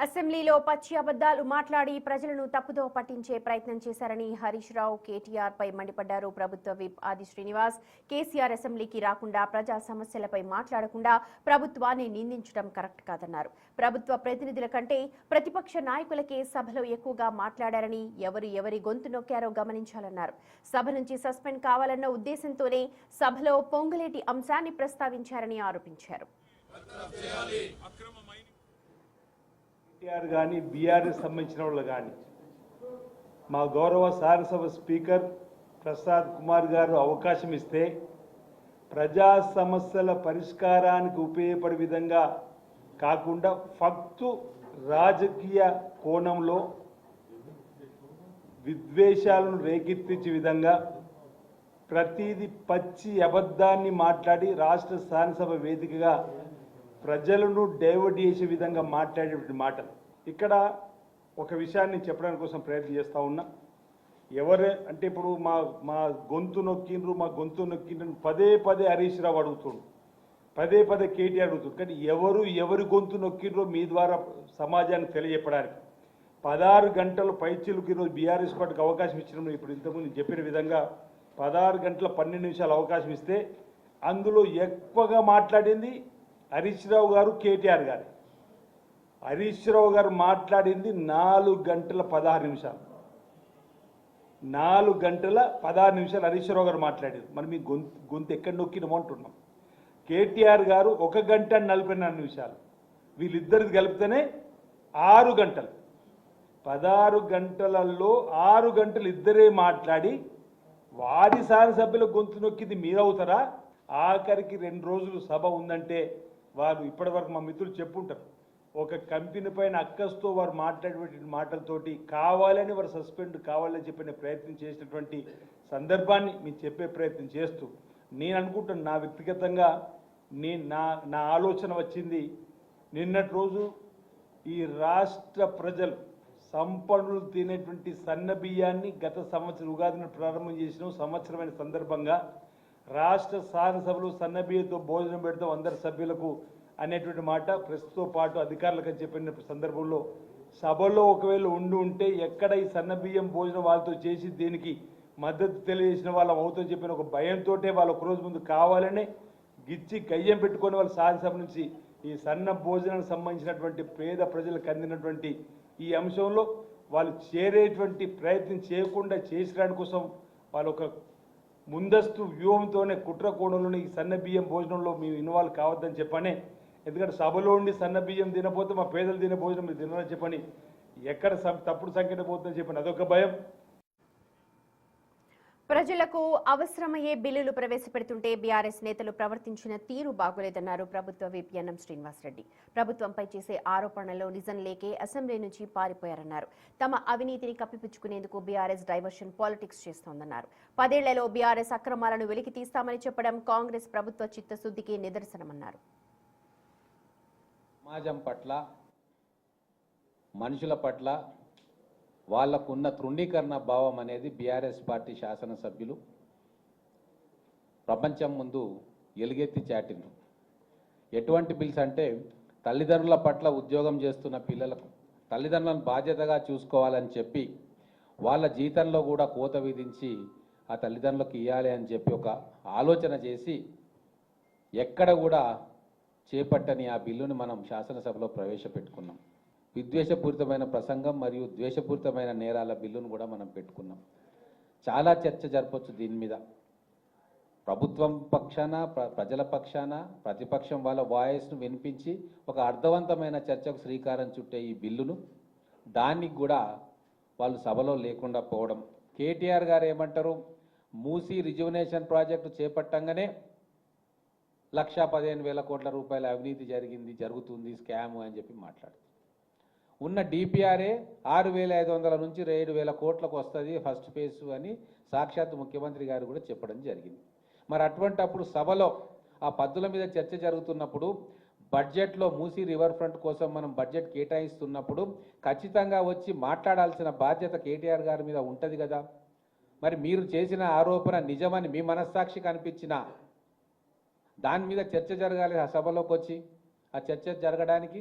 అసెంబ్లీలో పచ్చి అబద్దాలు మాట్లాడి ప్రజలను తప్పుదో పట్టించే ప్రయత్నం చేశారని హరీష్ రావు కేటీఆర్ పై మండిపడ్డారు. ప్రభుత్వ విప్ ఆది శ్రీనివాస్ కేసీఆర్ అసెంబ్లీకి రాకుండా ప్రజా సమస్యలపై మాట్లాడకుండా ప్రభుత్వాన్ని నిందించడం కరెక్ట్ కాదన్నారు. ప్రభుత్వ ప్రతినిధుల కంటే ప్రతిపక్ష నాయకులకే సభలో ఎక్కువగా మాట్లాడారని, ఎవరి గొంతు నొక్కారో గమనించాలన్నారు. సభ నుంచి సస్పెండ్ కావాలన్న ఉద్దేశంతోనే సభలో పొంగులేటి అంశాన్ని ప్రస్తావించారని ఆరోపించారు. కేటీఆర్ కానీ బీఆర్ఎస్ సంబంధించిన వాళ్ళు కానీ మా గౌరవ శాసనసభ స్పీకర్ ప్రసాద్ కుమార్ గారు అవకాశం ఇస్తే ప్రజా సమస్యల పరిష్కారానికి ఉపయోగపడే విధంగా కాకుండా ఫక్తు రాజకీయ కోణంలో విద్వేషాలను రేకెత్తించే విధంగా ప్రతిదీ పచ్చి అబద్ధాన్ని మాట్లాడి రాష్ట్ర శాసనసభ వేదికగా ప్రజలను డైవర్ట్ చేసే విధంగా మాట్లాడేటువంటి మాటలు. ఇక్కడ ఒక విషయాన్ని చెప్పడానికి కోసం ప్రయత్నం చేస్తూ ఉన్నా. ఎవరే అంటే ఇప్పుడు మా గొంతు నొక్కిండ్రు పదే హరీష్ రావు అడుగుతుండు, పదే కేటీఆర్ అడుగుతుంది. కానీ ఎవరి గొంతు నొక్కిండ్రో మీ ద్వారా సమాజానికి తెలియజెప్పడానికి 16 గంటలు పైచిలుకు ఈరోజు బీఆర్ఎస్ పార్టీకి అవకాశం ఇచ్చినాము. ఇప్పుడు ఇంతకుముందు చెప్పిన విధంగా 16 గంటల 12 నిమిషాలు అవకాశం ఇస్తే అందులో ఎక్కువగా మాట్లాడింది హరీష్ రావు గారు, కేటీఆర్ గారు. హరీష్ రావు గారు మాట్లాడింది 4 గంటల 16 నిమిషాలు. 4 గంటల 16 నిమిషాలు హరీష్ రావు గారు మాట్లాడారు. మరి మీ గొంతు ఎక్కడ నొక్కినమో అంటున్నాం. కేటీఆర్ గారు 1 గంట 44 నిమిషాలు. వీళ్ళిద్దరిది కలిపితేనే 6 గంటలు. 16 గంటలలో 6 గంటలు ఇద్దరే మాట్లాడి వారి శాసనసభ్యుల గొంతు నొక్కింది మీరవుతారా? ఆఖరికి 2 రోజులు సభ ఉందంటే వారు ఇప్పటివరకు మా మిత్రులు చెప్పుంటారు, ఒక కంపెనీ పైన అక్కస్తో వారు మాట్లాడేటువంటి మాటలతోటి కావాలని వారు సస్పెండ్ కావాలని చెప్పిన ప్రయత్నం చేసినటువంటి సందర్భాన్ని మీకు చెప్పే ప్రయత్నం చేస్తూ నేను అనుకుంటాను, నా వ్యక్తిగతంగా నా ఆలోచన వచ్చింది. నిన్నటి రోజు ఈ రాష్ట్ర ప్రజలు సంపన్నులు తినేటువంటి సన్న బియ్యాన్ని గత సంవత్సరం ఉగాదిని ప్రారంభం చేసిన సంవత్సరమైన సందర్భంగా రాష్ట్ర శాసనసభలో సన్న బియ్యంతో భోజనం పెడతాం అందరి సభ్యులకు అనేటువంటి మాట ప్రెస్తో పాటు అధికారులకు అని చెప్పిన సందర్భంలో సభలో ఒకవేళ ఉంటే ఎక్కడ ఈ సన్న బియ్యం భోజనం వాళ్ళతో చేసి దీనికి మద్దతు తెలియజేసిన వాళ్ళం అవుతుందని చెప్పిన ఒక భయంతో వాళ్ళు ఒకరోజు ముందు కావాలనే గిచ్చి కయ్యం పెట్టుకొని వాళ్ళ శాసనసభ నుంచి ఈ సన్న భోజనానికి సంబంధించినటువంటి పేద ప్రజలకు అందినటువంటి ఈ అంశంలో వాళ్ళు చేరేటువంటి ప్రయత్నం చేయకుండా చేసడానికి కోసం వాళ్ళు ఒక ముందస్తు వ్యూహంతోనే కుట్ర కోణంలోని ఈ సన్న బియ్యం భోజనంలో మేము ఇన్వాల్వ్ కావద్దని చెప్పనే. ఎందుకంటే సభలో ఉండి సన్న బియ్యం తినపోతే మా పేదలు తినే భోజనం మీరు తినరని చెప్పని, ఎక్కడ తప్పుడు సంఖ్యన పోతుందని చెప్పని అదొక భయం. ప్రజలకు అవసరమయ్యే బిల్లులు ప్రవేశపెడుతుంటే బీఆర్ఎస్ నేతలు ప్రవర్తించిన తీరు బాగోలేదన్నారు ప్రభుత్వ విప్ యన్నం శ్రీనివాసరెడ్డి. ప్రభుత్వంపై చేసే ఆరోపణల్లో నిజం లేకే అసెంబ్లీ నుంచి పారిపోయారన్నారు. తమ అవినీతిని కప్పిపుచ్చుకునేందుకు బీఆర్ఎస్ డైవర్షన్ పాలిటిక్స్ చేస్తోందన్నారు. 10 ఏళ్లలో బీఆర్ఎస్ అక్రమాలను వెలికి తీస్తామని చెప్పడం కాంగ్రెస్ ప్రభుత్వ చిత్తశుద్ధికి నిదర్శనమన్నారు. సమాజం పట్ల, మనుషుల పట్ల వాళ్లకున్న తృణీకరణ భావం అనేది బీఆర్ఎస్ పార్టీ శాసనసభ్యులు ప్రపంచం ముందు ఎలుగెత్తి చాటిండ్రు. ఎటువంటి బిల్స్ అంటే తల్లిదండ్రుల పట్ల ఉద్యోగం చేస్తున్న పిల్లలకు తల్లిదండ్రులను బాధ్యతగా చూసుకోవాలని చెప్పి వాళ్ళ జీతంలో కూడా కోత విధించి ఆ తల్లిదండ్రులకు ఇవ్వాలి అని చెప్పి ఒక ఆలోచన చేసి ఎక్కడ కూడా చేపట్టని ఆ బిల్లుని మనం శాసనసభలో ప్రవేశపెట్టుకున్నాం. విద్వేషపూరితమైన ప్రసంగం మరియు ద్వేషపూరితమైన నేరాల బిల్లును కూడా మనం పెట్టుకున్నాం. చాలా చర్చ జరపచ్చు దీని మీద. ప్రభుత్వం పక్షాన, ప్రజల పక్షాన, ప్రతిపక్షం వాళ్ళ వాయిస్ను వినిపించి ఒక అర్థవంతమైన చర్చకు శ్రీకారం చుట్టే ఈ బిల్లును దానికి కూడా వాళ్ళు సభలో లేకుండా పోవడం. కేటీఆర్ గారు ఏమంటారు, మూసీ రిజువనేషన్ ప్రాజెక్టు చేపట్టంగానే 1,15,000 కోట్ల రూపాయల అవినీతి జరుగుతుంది, స్కామ్ అని చెప్పి మాట్లాడుతుంది. ఉన్న డిపిఆర్ఏ 6,500 నుంచి 7,000 కోట్లకు వస్తుంది ఫస్ట్ ఫేజ్ అని సాక్షాత్ ముఖ్యమంత్రి గారు కూడా చెప్పడం జరిగింది. మరి అటువంటప్పుడు సభలో ఆ పద్దుల మీద చర్చ జరుగుతున్నప్పుడు బడ్జెట్లో మూసీ రివర్ ఫ్రంట్ కోసం మనం బడ్జెట్ కేటాయిస్తున్నప్పుడు ఖచ్చితంగా వచ్చి మాట్లాడాల్సిన బాధ్యత కేటీఆర్ గారి మీద ఉంటుంది కదా. మరి మీరు చేసిన ఆరోపణ నిజమని మీ మనస్సాక్షికి అనిపించిన దాని మీద చర్చ జరగాలి. ఆ సభలోకి వచ్చి ఆ చర్చ జరగడానికి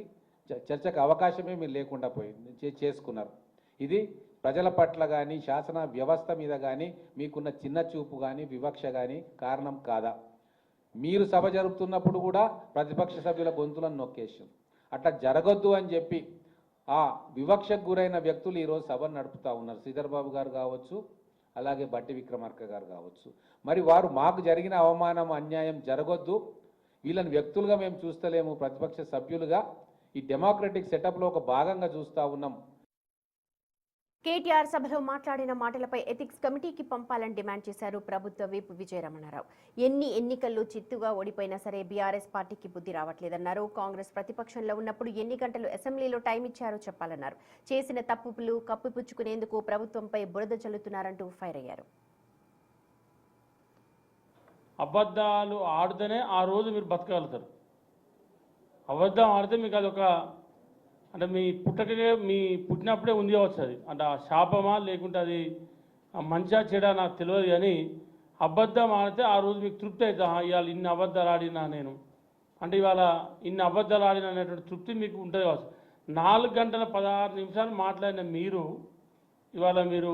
చర్చకు అవకాశమే మీరు లేకుండా పోయింది చేసుకున్నారు. ఇది ప్రజల పట్ల కానీ శాసన వ్యవస్థ మీద కానీ మీకున్న చిన్న చూపు కానీ వివక్ష కానీ కారణం కాదా? మీరు సభ జరుపుతున్నప్పుడు కూడా ప్రతిపక్ష సభ్యుల గొంతులను నొక్కేసాం. అట్లా జరగొద్దు అని చెప్పి ఆ వివక్షకు గురైన వ్యక్తులు ఈరోజు సభను నడుపుతూ ఉన్నారు. శ్రీధర్ బాబు గారు కావచ్చు, అలాగే బట్టి విక్రమార్క గారు కావచ్చు. మరి వారు మాకు జరిగిన అవమానం అన్యాయం జరగొద్దు, వీళ్ళని వ్యక్తులుగా మేము చూస్తలేము, ప్రతిపక్ష సభ్యులుగా ఈ డెమోక్రటిక్ సెటప్లో ఒక భాగంగా చూస్తూ ఉన్నాం. కేటీఆర్ సభలో మాట్లాడిన మాటలపై ఎథిక్స్ కమిటీకి పంపాలని డిమాండ్ చేశారు ప్రభుత్వ విప్ విజయరమణారావు. ఎన్ని ఎన్నికల్లో చిత్తుగా ఓడిపోయినా సరే బీఆర్ఎస్ పార్టీకి బుద్ధి రావట్లేదన్నారు. కాంగ్రెస్ ప్రతిపక్షంలో ఉన్నప్పుడు ఎన్ని గంటలు అసెంబ్లీలో టైం ఇచ్చారో చెప్పాలన్నారు. చేసిన తప్పులు కప్పిపుచ్చుకునేందుకు ప్రభుత్వంపై బురద చల్లుతున్నారంటూ ఫైర్ అయ్యారు. అబద్ధాలు ఆడితేనే ఆ రోజు మీరు బతకగలుగుతారు. అబద్ధం ఆడితే మీకు అదొక అంటే మీ పుట్టినప్పుడే ఉంది కావచ్చు. అది అంటే ఆ శాపమా లేకుంటే అది మంచిగా చెడా నాకు తెలియదు. కానీ అబద్ధం ఆడితే ఆ రోజు మీకు తృప్తి అవుతా, ఇవాళ ఇన్ని అబద్ధాలు ఆడినా నేను అంటే ఇవాళ ఇన్ని అబద్ధాలు ఆడినా అనేటువంటి తృప్తి మీకు ఉంటుంది కావచ్చు. 4 గంటల 16 నిమిషాలు మాట్లాడిన మీరు ఇవాళ మీరు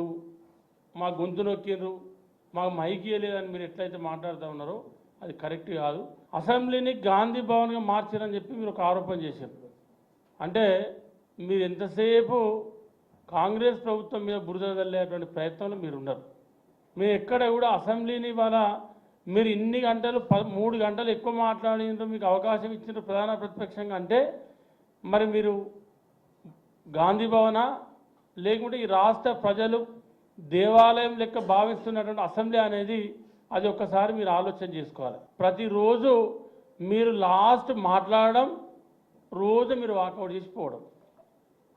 మా గొంతు నొక్కిండ్రు, మాకు మైకి ఇవ్వలేదని మీరు ఎట్లయితే మాట్లాడుతూ ఉన్నారో అది కరెక్ట్ కాదు. అసెంబ్లీని గాంధీ భవన్గా మార్చారని చెప్పి మీరు ఒక ఆరోపణ చేశారు. అంటే మీరు ఎంతసేపు కాంగ్రెస్ ప్రభుత్వం మీద బురద చల్లేటువంటి ప్రయత్నంలో మీరు ఉన్నారు. మీరు ఎక్కడ కూడా అసెంబ్లీని ఇవాళ మీరు ఇన్ని గంటలు 3 గంటలు ఎక్కువ మాట్లాడినప్పుడు మీకు అవకాశం ఇచ్చిన ప్రధాన ప్రతిపక్షంగా అంటే మరి మీరు గాంధీ భవన లేకుంటే ఈ రాష్ట్ర ప్రజలు దేవాలయం లెక్క భావిస్తున్నటువంటి అసెంబ్లీ అనేది అది ఒక్కసారి మీరు ఆలోచన చేసుకోవాలి. ప్రతిరోజు మీరు లాస్ట్ మాట్లాడడం, రోజు మీరు వాకౌట్ చేసిపోవడం,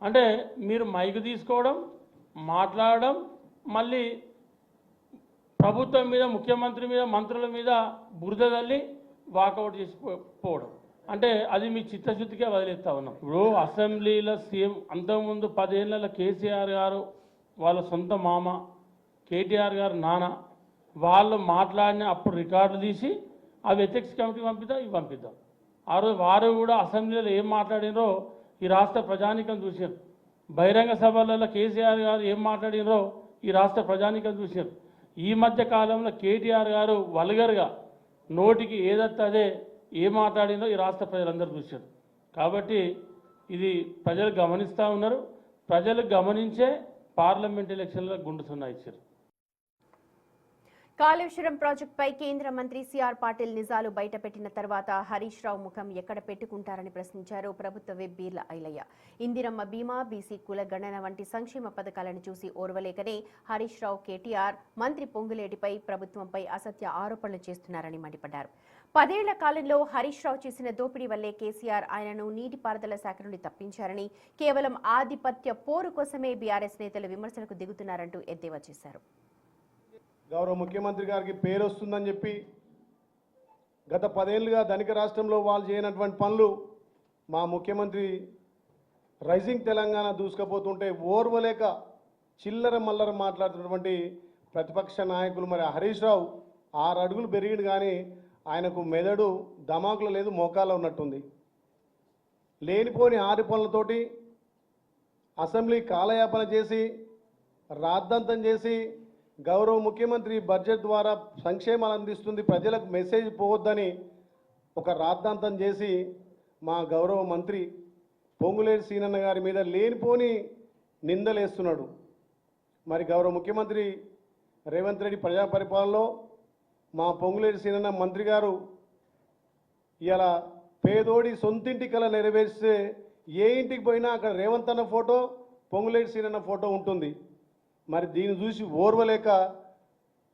అంటే మీరు మైక్ తీసుకోవడం, మాట్లాడడం, మళ్ళీ ప్రభుత్వం మీద, ముఖ్యమంత్రి మీద, మంత్రుల మీద బురద తల్లి వాకౌట్ చేసిపోవడం, అంటే అది మీ చిత్తశుద్ధికే వదిలేస్తా ఉన్నాం. ఇప్పుడు అసెంబ్లీలో సీఎం అంతకుముందు 10 ఏళ్ళ కేసీఆర్ గారు వాళ్ళ సొంత మామ, కేటీఆర్ గారు నాన్న, వాళ్ళు మాట్లాడిన అప్పుడు రికార్డులు తీసి అవి ఎథిక్స్ కమిటీకి పంపిద్దాం, ఇవి పంపిద్దాం. ఆ రోజు వారు కూడా అసెంబ్లీలో ఏం మాట్లాడినరో ఈ రాష్ట్ర ప్రజానీకం చూశారు. బహిరంగ సభలలో కేసీఆర్ గారు ఏం మాట్లాడినరో ఈ రాష్ట్ర ప్రజానీకం చూశారు. ఈ మధ్య కాలంలో కేటీఆర్ గారు వల్గర్గా నోటికి ఏదైతే అదే ఏం మాట్లాడినో ఈ రాష్ట్ర ప్రజలందరూ చూశారు. కాబట్టి ఇది ప్రజలు గమనిస్తూ ఉన్నారు. ప్రజలు గమనించే పార్లమెంట్ ఎలక్షన్లో గుండు సున్నా ఇచ్చారు. కాళేశ్వరం ప్రాజెక్టుపై కేంద్ర మంత్రి సిఆర్ పాటిల్ నిజాలు బయటపెట్టిన తర్వాత హరీష్ రావు ముఖం ఎక్కడ పెట్టుకుంటారని ప్రశ్నించారు ప్రభుత్వ విప్ బీర్ల ఐలయ్య. ఇందిరమ్మ బీమా, బీసీ కుల గణన వంటి సంక్షేమ పథకాలను చూసి ఓర్వలేకనే హరీష్ రావు, కేటీఆర్, మంత్రి పొంగులేటిపై ప్రభుత్వంపై అసత్య ఆరోపణలు చేస్తున్నారని మండిపడ్డారు. 10 ఏళ్ల కాలంలో హరీష్ రావు చేసిన దోపిడీ వల్లే కేసీఆర్ ఆయనను నీటిపారుదల శాఖ నుండి తప్పించారని, కేవలం ఆధిపత్య పోరు కోసమే బీఆర్ఎస్ నేతలు విమర్శలకు దిగుతున్నారంటూ ఎద్దేవా చేశారు. గౌరవ ముఖ్యమంత్రి గారికి పేరు వస్తుందని చెప్పి గత 10 ఏళ్ళుగా ధనిక రాష్ట్రంలో వాళ్ళు చేయనటువంటి పనులు మా ముఖ్యమంత్రి రైజింగ్ తెలంగాణ దూసుకుపోతుంటే ఓర్వలేక చిల్లర మల్లర మాట్లాడుతున్నటువంటి ప్రతిపక్ష నాయకులు మరి హరీష్ రావు 6 అడుగులు పెరిగిండు కానీ ఆయనకు మెదడు దమాకులో లేదు, మోకాల్లో ఉన్నట్టుంది. లేనిపోని 6 పనులతోటి అసెంబ్లీ కాలయాపన చేసి రాద్ధాంతం చేసి గౌరవ ముఖ్యమంత్రి బడ్జెట్ ద్వారా సంక్షేమాలు అందిస్తుంది, ప్రజలకు మెసేజ్ పోవద్దని ఒక రాద్ధాంతం చేసి మా గౌరవ మంత్రి పొంగులేటి సీనన్న గారి మీద లేనిపోని నిందలేస్తున్నాడు. మరి గౌరవ ముఖ్యమంత్రి రేవంత్ రెడ్డి ప్రజా పరిపాలనలో మా పొంగులేటి సీనన్న మంత్రి గారు ఇలా పేదోడి సొంతింటి కల నెరవేర్స్తే ఏ ఇంటికి పోయినా అక్కడ రేవంత్ అన్న ఫోటో, పొంగులేటి సీనన్న ఫోటో ఉంటుంది. మరి దీన్ని చూసి ఓర్వలేక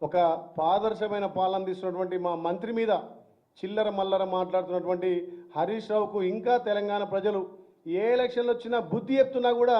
ఒక పాదర్శమైన పాలన అందిస్తున్నటువంటి మా మంత్రి మీద చిల్లర మల్లర మాట్లాడుతున్నటువంటి హరీష్ రావుకు ఇంకా తెలంగాణ ప్రజలు ఏ ఎలక్షన్లు వచ్చినా బుద్ధి చెప్తున్నా కూడా